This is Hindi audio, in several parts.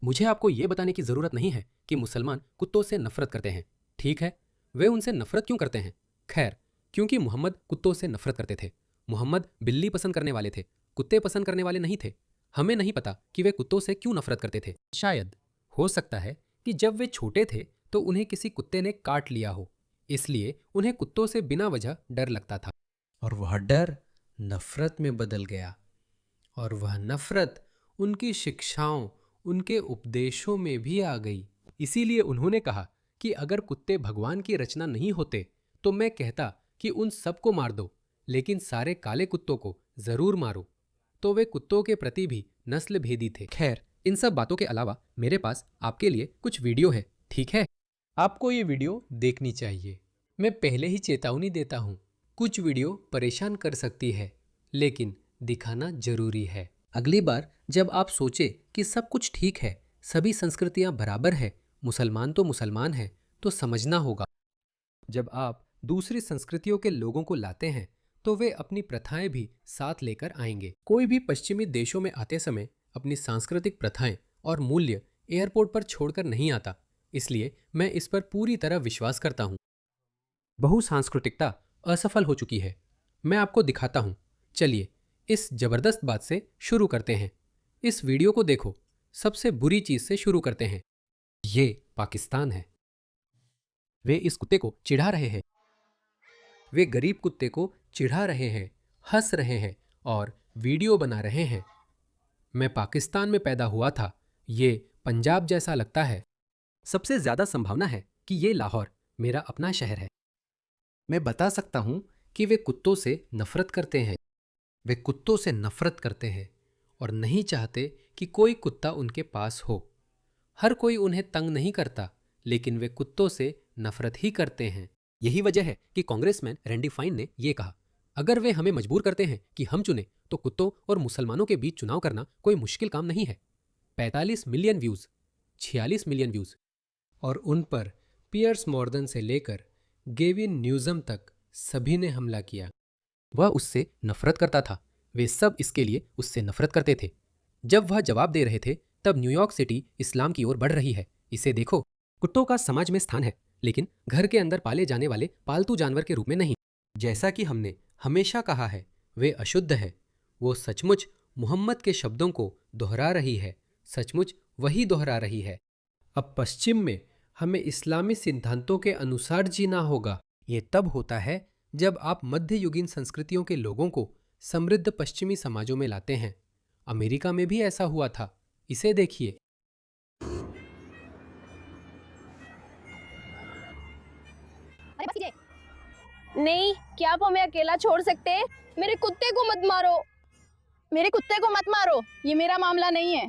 मुझे आपको ये बताने की ज़रूरत नहीं है कि मुसलमान कुत्तों से नफरत करते हैं। ठीक है, वे उनसे नफरत क्यों करते हैं? खैर, क्योंकि मोहम्मद कुत्तों से नफरत करते थे। मोहम्मद बिल्ली पसंद करने वाले थे, कुत्ते पसंद करने वाले नहीं थे। हमें नहीं पता कि वे कुत्तों से क्यों नफरत करते थे। शायद हो सकता है कि जब वे छोटे थे तो उन्हें किसी कुत्ते ने काट लिया हो, इसलिए उन्हें कुत्तों से बिना वजह डर लगता था। और वह डर नफरत में बदल गया, और वह नफरत उनकी शिक्षाओं, उनके उपदेशों में भी आ गई। इसीलिए उन्होंने कहा कि अगर कुत्ते भगवान की रचना नहीं होते तो मैं कहता कि उन सबको मार दो, लेकिन सारे काले कुत्तों को जरूर मारो। तो वे कुत्तों के प्रति भी नस्ल भेदी थे। खैर, इन सब बातों के अलावा मेरे पास आपके लिए कुछ वीडियो है, ठीक है? आपको ये वीडियो देखनी चाहिए। मैं पहले ही चेतावनी देता हूँ, कुछ वीडियो परेशान कर सकती है, लेकिन दिखाना जरूरी है। अगली बार जब आप सोचे कि सब कुछ ठीक है, सभी संस्कृतियां बराबर है, मुसलमान तो मुसलमान है, तो समझना होगा जब आप दूसरी संस्कृतियों के लोगों को लाते हैं तो वे अपनी प्रथाएं भी साथ लेकर आएंगे। कोई भी पश्चिमी देशों में आते समय अपनी सांस्कृतिक प्रथाएं और मूल्य एयरपोर्ट पर छोड़कर नहीं आता, इसलिए मैं इस पर पूरी तरह विश्वास करता हूँ। बहुसांस्कृतिकता असफल हो चुकी है। मैं आपको दिखाता हूँ। चलिए इस जबरदस्त बात से शुरू करते हैं। इस वीडियो को देखो। सबसे बुरी चीज से शुरू करते हैं। ये पाकिस्तान है। वे इस कुत्ते को चिढ़ा रहे हैं। वे गरीब कुत्ते को चिढ़ा रहे हैं, हंस रहे हैं और वीडियो बना रहे हैं। मैं पाकिस्तान में पैदा हुआ था। ये पंजाब जैसा लगता है। सबसे ज्यादा संभावना है कि ये लाहौर मेरा अपना शहर है। मैं बता सकता हूं कि वे कुत्तों से नफरत करते हैं। वे कुत्तों से नफरत करते हैं और नहीं चाहते कि कोई कुत्ता उनके पास हो। हर कोई उन्हें तंग नहीं करता, लेकिन वे कुत्तों से नफरत ही करते हैं। यही वजह है कि कांग्रेसमैन रैंडी फाइन ने यह कहा, अगर वे हमें मजबूर करते हैं कि हम चुने तो कुत्तों और मुसलमानों के बीच चुनाव करना कोई मुश्किल काम नहीं है। 45 मिलियन व्यूज, 46 मिलियन व्यूज, और उन पर पियर्स मॉर्गन से लेकर गेविन न्यूज़म तक सभी ने हमला किया। वह उससे नफरत करता था। वे सब इसके लिए उससे नफरत करते थे। जब वह जवाब दे रहे थे तब न्यूयॉर्क सिटी इस्लाम की ओर बढ़ रही है। इसे देखो। कुत्तों का समाज में स्थान है, लेकिन घर के अंदर पाले जाने वाले पालतू जानवर के रूप में नहीं। जैसा कि हमने हमेशा कहा है, वे अशुद्ध है। वो सचमुच मोहम्मद के शब्दों को दोहरा रही है, सचमुच वही दोहरा रही है। अब पश्चिम में हमें इस्लामी सिद्धांतों के अनुसार जीना होगा। ये तब होता है जब आप मध्ययुगीन संस्कृतियों के लोगों को समृद्ध पश्चिमी समाजों में लाते हैं। अमेरिका में भी ऐसा हुआ था। इसे देखिए। अरे बस कीजिए। नहीं, क्या आप हमें अकेला छोड़ सकते हैं? मेरे कुत्ते को मत मारो। मेरे कुत्ते को मत मारो। ये मेरा मामला नहीं है।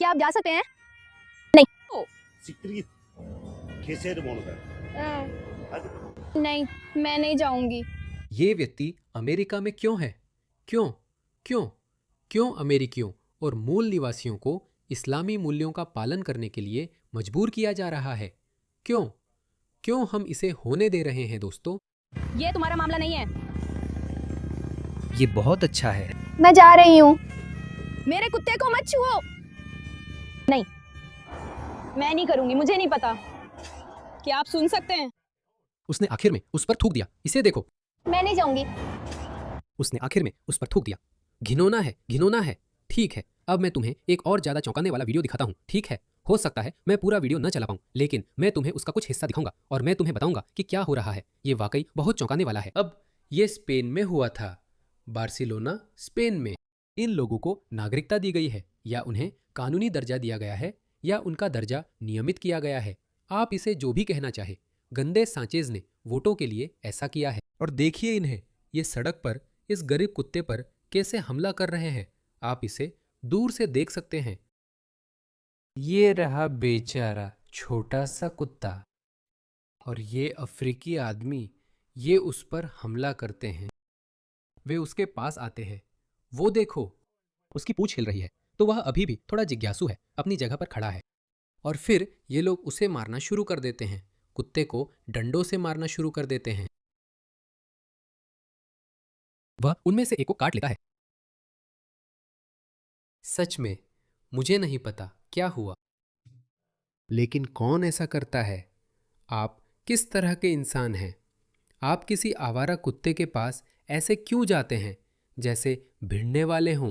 क्या आप जा सकते हैं? नहीं। ओ, siktir git. Keserim onu ben. Hadi. नहीं, मैं नहीं जाऊंगी। ये व्यक्ति अमेरिका में क्यों है? क्यों? क्यों? क्यों अमेरिकियों और मूल निवासियों को इस्लामी मूल्यों का पालन करने के लिए मजबूर किया जा रहा है? क्यों? क्यों हम इसे होने दे रहे हैं दोस्तों? ये तुम्हारा मामला नहीं है। ये बहुत अच्छा है। मैं जा रही हूँ। मेरे कुत्ते को मत छुओ। नहीं, मैं नहीं करूंगी। मुझे नहीं पता। क्या आप सुन सकते हैं? उसने आखिर में उस पर थूक दिया। इसे देखो। मैं नहीं जाऊंगी। उसने आखिर में उस पर थूक दिया। घिनौना है, घिनौना है। ठीक है, अब मैं तुम्हें एक और ज्यादा चौंकाने वाला वीडियो दिखाता हूँ। ठीक है, हो सकता है मैं पूरा वीडियो न चला पाऊँ, लेकिन मैं तुम्हें उसका कुछ हिस्सा दिखाऊंगा और मैं तुम्हें बताऊंगा कि क्या हो रहा है। ये वाकई बहुत चौंकाने वाला है। अब ये स्पेन में हुआ था, बार्सिलोना, स्पेन में। इन लोगों को नागरिकता दी गई है, या उन्हें कानूनी दर्जा दिया गया है, या उनका दर्जा नियमित किया गया है। आप इसे जो भी कहना चाहे, गंदे सांचेज ने वोटों के लिए ऐसा किया है। और देखिए इन्हें, ये सड़क पर इस गरीब कुत्ते पर कैसे हमला कर रहे हैं। आप इसे दूर से देख सकते हैं। ये रहा बेचारा छोटा सा कुत्ता, और ये अफ्रीकी आदमी, ये उस पर हमला करते हैं। वे उसके पास आते हैं। वो देखो, उसकी पूंछ हिल रही है, तो वह अभी भी थोड़ा जिज्ञासु है, अपनी जगह पर खड़ा है। और फिर ये लोग उसे मारना शुरू कर देते हैं। कुत्ते को डंडों से मारना शुरू कर देते हैं। वह उनमें से एक को काट लेता है। सच में मुझे नहीं पता क्या हुआ। लेकिन कौन ऐसा करता है? आप किस तरह के इंसान हैं? आप किसी आवारा कुत्ते के पास ऐसे क्यों जाते हैं जैसे भिड़ने वाले हों,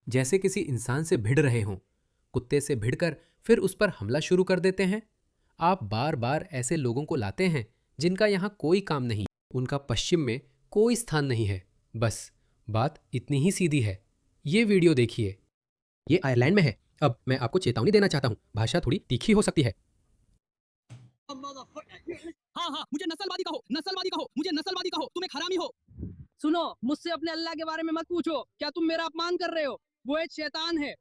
जैसे किसी इंसान से भिड़ रहे हों? कुत्ते से भिड़कर फिर उस पर हमला शुरू कर देते हैं। आप बार बार ऐसे लोगों को लाते हैं जिनका यहाँ कोई काम नहीं, उनका पश्चिम में कोई स्थान नहीं है। बस बात इतनी ही सीधी है। ये वीडियो देखिए। ये आयरलैंड में है। अब मैं आपको चेतावनी देना चाहता हूँ, भाषा थोड़ी तीखी हो सकती है। हाँ हाँ, मुझे नस्लवादी कहो, नस्लवादी कहो, मुझे नस्लवादी कहो, तुम एक हरामी हो। सुनो, मुझसे अपने अल्लाह के बारे में मत पूछो। क्या तुम मेरा अपमान कर रहे हो? वो एक शैतान है।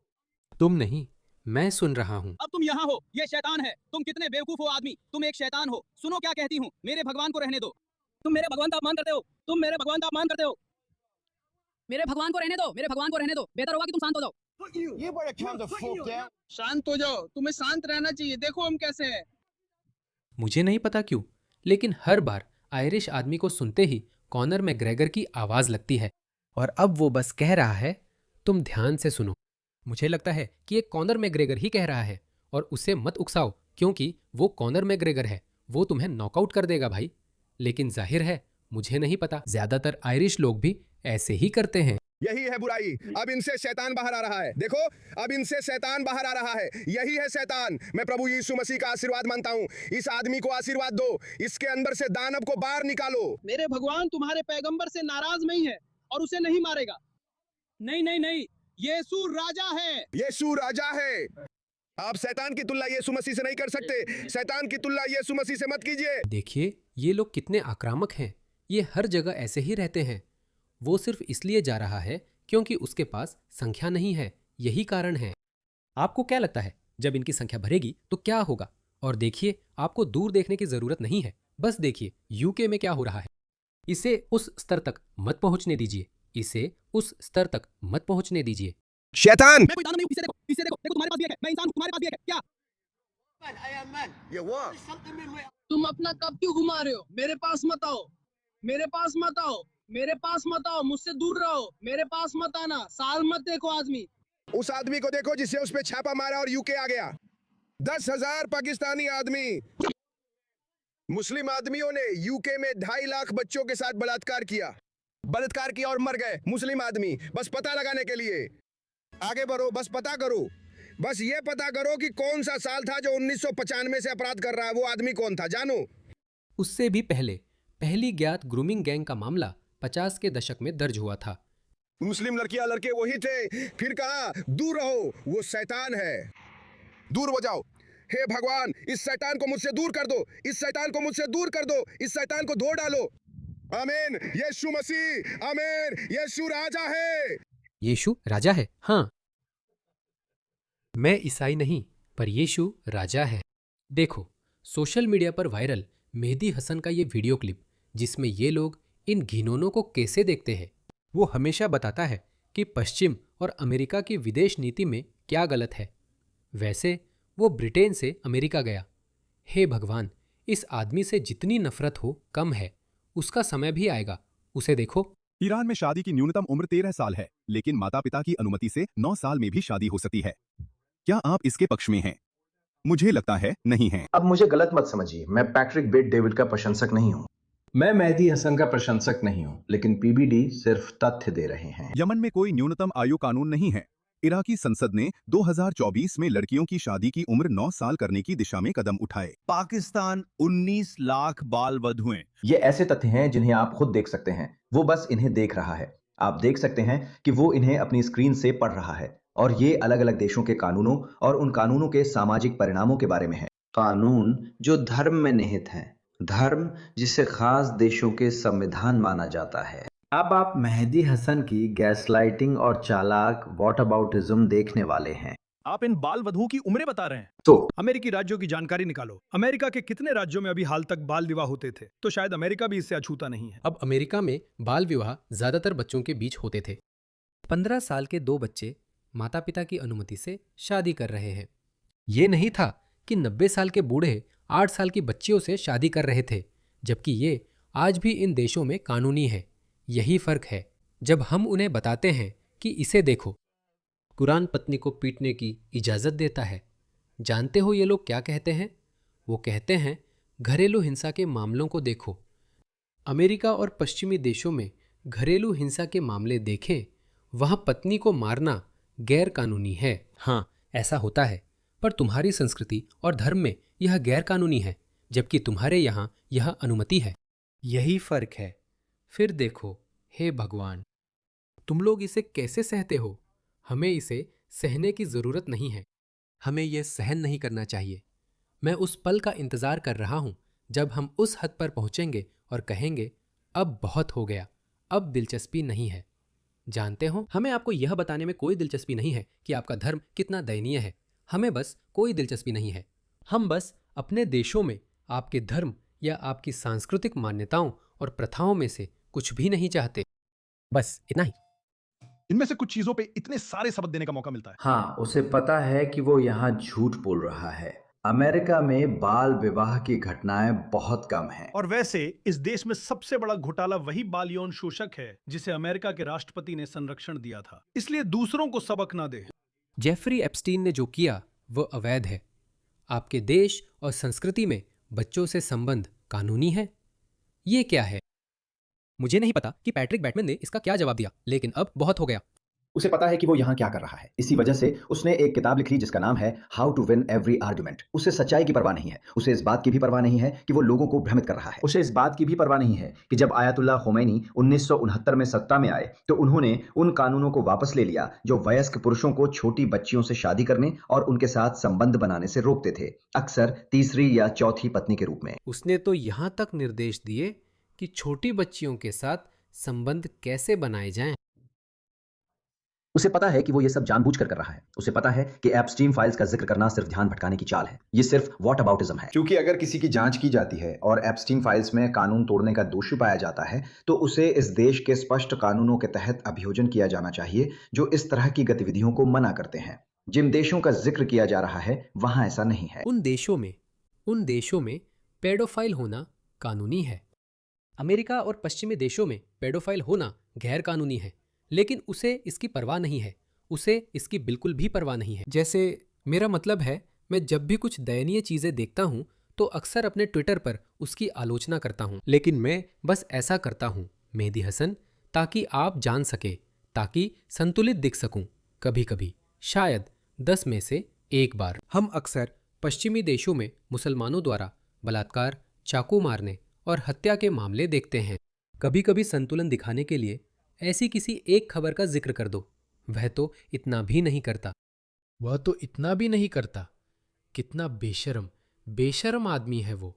तुम नहीं, मैं सुन रहा हूँ। अब तुम यहाँ हो, ये शैतान है। तुम कितने बेवकूफ हो आदमी, तुम एक शैतान हो। सुनो क्या कहती हूँ, मेरे भगवान को रहने दो। तुम मेरे भगवान का अपमान करते हो, तुम मेरे भगवान का अपमान करते हो। मेरे भगवान को रहने दो, मेरे भगवान को रहने दो। बेहतर होगा कि तुम शांत हो जाओ। शांत हो जाओ, तुम्हें शांत रहना चाहिए। देखो हम कैसे हैं। मुझे नहीं पता क्यों, लेकिन हर बार आयरिश आदमी को सुनते ही कॉनर मैकग्रेगर की आवाज लगती है। और अब वो बस कह रहा है, तुम ध्यान से सुनो। मुझे लगता है कि ये कॉनर मैकग्रेगर ही कह रहा है, और उसे मत उकसाओ क्योंकि वो कॉनर मैकग्रेगर है। वो तुम्हें नॉकआउट कर देगा भाई। लेकिन जाहिर है, मुझे नहीं पता, ज्यादातर आयरिश लोग भी ऐसे ही करते हैं। यही है बुराई। अब इनसे शैतान बाहर आ रहा है। देखो, अब इनसे शैतान बाहर आ रहा है। यही है शैतान। मैं प्रभु यीशु मसीह का आशीर्वाद मानता हूँ। इस आदमी को आशीर्वाद दो। इसके अंदर से दानव को बाहर निकालो। मेरे भगवान तुम्हारे पैगंबर से नाराज नहीं है और उसे नहीं मारेगा। नहीं नहीं नहीं, यीशु राजा है। यीशु राजा है। आप शैतान की तुलना यीशु मसीह से नहीं कर सकते। शैतान की तुलना यीशु मसीह से मत कीजिए। देखिए, ये लोग कितने आक्रामक हैं। ये हर जगह ऐसे ही रहते हैं। वो सिर्फ इसलिए जा रहा है क्योंकि उसके पास संख्या नहीं है। यही कारण है। आपको क्या लगता है, जब इनकी संख्या बढ़ेगी तो क्या होगा? और देखिए, आपको दूर देखने की जरूरत नहीं है। बस देखिए यूके में क्या हो रहा है। इसे उस स्तर तक मत पहुंचने दीजिए। इसे उस स्तर तक मत पहुंचने दीजिए। शैतान, मैं कोई दानव नहीं हूँ। इसे देखो, इसे देखो, देखो तुम्हारे पास भी एक है। मैं इंसान हूँ, तुम्हारे पास भी एक है। क्या? तुम अपना कब क्यों घुमा रहे हो? मेरे पास मत आओ, मेरे पास मत आओ, मेरे पास मत आओ। मुझसे दूर रहो, मेरे पास मत आना। साल मत देखो आदमी। उस आदमी को देखो जिसे उस पे छापा मारा और यूके आ गया। 10,000 पाकिस्तानी आदमी, मुस्लिम आदमियों ने यूके में 2.5 लाख बच्चों के साथ बलात्कार किया और मर गए। मुस्लिम आदमी, बस पता लगाने के लिए आगे बढ़ो। बस पता करो, बस ये पता करो कि कौन सा साल था जो 1995 से अपराध कर रहा है। वो आदमी कौन था जानो? उससे भी पहले पहली ज्ञात ग्रूमिंग गैंग का मामला 50 के दशक में दर्ज हुआ था। मुस्लिम लड़कियां लड़के वही थे। फिर कहा दूर रहो, वो शैतान है। दूर हो जाओ। हे भगवान, इस शैतान को मुझसे दूर कर दो। इस शैतान को मुझसे दूर कर दो। इस शैतान को धो डालो। आमीन। यीशु मसीह, आमीन। यीशु राजा है। यीशु राजा है। हाँ, मैं ईसाई नहीं, पर यीशु राजा है। देखो, सोशल मीडिया पर वायरल मेहदी हसन का ये वीडियो क्लिप, जिसमें ये लोग इन घिनौनों को कैसे देखते हैं। वो हमेशा बताता है कि पश्चिम और अमेरिका की विदेश नीति में क्या गलत है। वैसे वो ब्रिटेन से अमेरिका गया। हे भगवान, इस आदमी से जितनी नफरत हो कम है। उसका समय भी आएगा। उसे देखो। ईरान में शादी की न्यूनतम उम्र 13 साल है, लेकिन माता पिता की अनुमति से 9 साल में भी शादी हो सकती है। क्या आप इसके पक्ष में हैं? मुझे लगता है नहीं है। अब मुझे गलत मत समझिए, मैं पैट्रिक बेट डेविड का प्रशंसक नहीं हूँ। मैं मेहदी हसन का प्रशंसक नहीं हूँ, लेकिन पीबीडी सिर्फ तथ्य दे रहे हैं। यमन में कोई न्यूनतम आयु कानून नहीं है। इराकी संसद ने 2024 में लड़कियों की शादी की उम्र 9 साल करने की दिशा में कदम उठाए। पाकिस्तान 19 लाख बाल वधुएं। ये ऐसे तथ्य हैं जिन्हें आप खुद देख सकते हैं। वो बस इन्हें देख रहा है। आप देख सकते हैं कि वो इन्हें अपनी स्क्रीन से पढ़ रहा है। और ये अलग अलग देशों के कानूनों और उन कानूनों के सामाजिक परिणामों के बारे में है। कानून जो धर्म में निहित हैं, धर्म जिसे खास देशों के संविधान माना जाता है। अब आप मेहदी हसन की गैसलाइटिंग और चालाक व्हाटअबाउटिज्म देखने वाले हैं। आप इन बाल वधुओं की उम्रें बता रहे हैं। तो अमेरिकी राज्यों की जानकारी निकालो। अमेरिका के कितने राज्यों में अभी हाल तक बाल विवाह होते थे? तो शायद अमेरिका भी इससे अछूता नहीं है। अब अमेरिका में बाल विवाह ज्यादातर बच्चों के बीच होते थे। 15 साल के 2 बच्चे माता पिता की अनुमति से शादी कर रहे हैं। ये नहीं था कि 90 साल के बूढ़े 8 साल की बच्चियों से शादी कर रहे थे, जबकि ये आज भी इन देशों में कानूनी है। यही फर्क है। जब हम उन्हें बताते हैं कि इसे देखो, कुरान पत्नी को पीटने की इजाज़त देता है। जानते हो ये लोग क्या कहते हैं? वो कहते हैं घरेलू हिंसा के मामलों को देखो। अमेरिका और पश्चिमी देशों में घरेलू हिंसा के मामले देखें, वहाँ पत्नी को मारना गैर कानूनी है। हाँ, ऐसा होता है, पर तुम्हारी संस्कृति और धर्म में यह गैर कानूनी है, जबकि तुम्हारे यहाँ यह अनुमति है। यही फर्क है। फिर देखो, हे भगवान, तुम लोग इसे कैसे सहते हो? हमें इसे सहने की जरूरत नहीं है। हमें यह सहन नहीं करना चाहिए। मैं उस पल का इंतजार कर रहा हूं जब हम उस हद पर पहुंचेंगे और कहेंगे अब बहुत हो गया, अब दिलचस्पी नहीं है। जानते हो, हमें आपको यह बताने में कोई दिलचस्पी नहीं है कि आपका धर्म कितना दयनीय है। हमें बस कोई दिलचस्पी नहीं है। हम बस अपने देशों में आपके धर्म या आपकी सांस्कृतिक मान्यताओं और प्रथाओं में से कुछ भी नहीं चाहते। बस इतना ही। इनमें से कुछ चीजों पे इतने सारे शब्द देने का मौका मिलता है। हाँ, उसे पता है कि वो यहाँ झूठ बोल रहा है। अमेरिका में बाल विवाह की घटनाएं बहुत कम हैं। और वैसे इस देश में सबसे बड़ा घोटाला वही बाल यौन शोषक है जिसे अमेरिका के राष्ट्रपति ने संरक्षण दिया था, इसलिए दूसरों को सबक ना दे। जेफरी एप्स्टीन ने जो किया वो अवैध है। आपके देश और संस्कृति में बच्चों से संबंध कानूनी है? ये क्या है? मुझे नहीं पता कि पैट्रिक बैटमैन ने इसका क्या जवाब दिया, लेकिन अब बहुत हो गया। उसे पता है कि वो यहाँ क्या कर रहा है। इसी वजह से उसने एक किताब लिखी जिसका नाम है how to win every argument. उसे सच्चाई की परवाह नहीं है। उसे इस बात की भी परवाह नहीं है कि वो लोगों को भ्रमित कर रहा है। उसे इस बात की भी परवाह नहीं है कि जब आयतुल्लाह खुमैनी 1969 में सत्ता में आए तो उन्होंने उन कानूनों को वापस ले लिया जो वयस्क पुरुषों को छोटी बच्चियों से शादी करने और उनके साथ संबंध बनाने से रोकते थे, अक्सर तीसरी या चौथी पत्नी के रूप में। उसने तो यहाँ तक निर्देश दिए कि छोटी बच्चियों के साथ संबंध कैसे बनाए जाएं। उसे पता है कि वो ये सब जानबूझकर कर रहा है। उसे पता है कि एप्स्टीन फाइल्स का जिक्र करना सिर्फ ध्यान भटकाने की चाल है। ये सिर्फ व्हाट अबाउटिज्म है। क्योंकि अगर किसी की जांच की जाती है और एप्स्टीन फाइल्स में कानून तोड़ने का दोषी पाया जाता है तो उसे इस देश के स्पष्ट कानूनों के तहत अभियोजन किया जाना चाहिए जो इस तरह की गतिविधियों को मना करते हैं। जिन देशों का जिक्र किया जा रहा है वहां ऐसा नहीं है। उन देशों में पेडोफाइल होना कानूनी है। अमेरिका और पश्चिमी देशों में पेडोफाइल होना गैर कानूनी है, लेकिन उसे इसकी परवाह नहीं है। उसे इसकी बिल्कुल भी परवाह नहीं है। जैसे मेरा मतलब है, मैं जब भी कुछ दयनीय चीजें देखता हूं तो अक्सर अपने ट्विटर पर उसकी आलोचना करता हूं, लेकिन मैं बस ऐसा करता हूं मेहदी हसन, ताकि आप जान सके, ताकि संतुलित दिख सकूं। कभी कभी, शायद 10 में से एक बार, हम अक्सर पश्चिमी देशों में मुसलमानों द्वारा बलात्कार, चाकू मारने और हत्या के मामले देखते हैं। कभी कभी संतुलन दिखाने के लिए ऐसी किसी एक खबर का जिक्र कर दो। वह तो इतना भी नहीं करता। कितना बेशर्म आदमी है वो।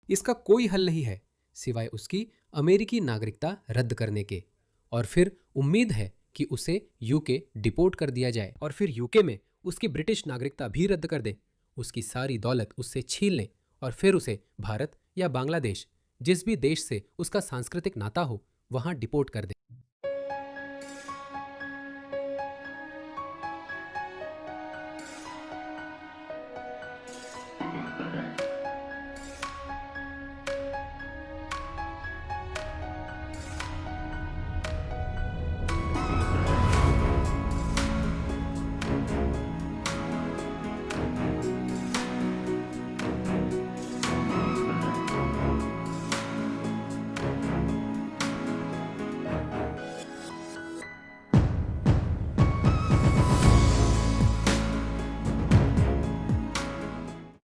इसका कोई हल नहीं है सिवाय उसकी अमेरिकी नागरिकता रद्द करने के, और फिर उम्मीद है कि उसे यूके डिपोर्ट कर दिया जाए, और फिर यूके में उसकी ब्रिटिश नागरिकता भी रद्द कर दे, उसकी सारी दौलत उससे छीन लें, और फिर उसे भारत या बांग्लादेश, जिस भी देश से उसका सांस्कृतिक नाता हो, वहां डिपोर्ट कर दे।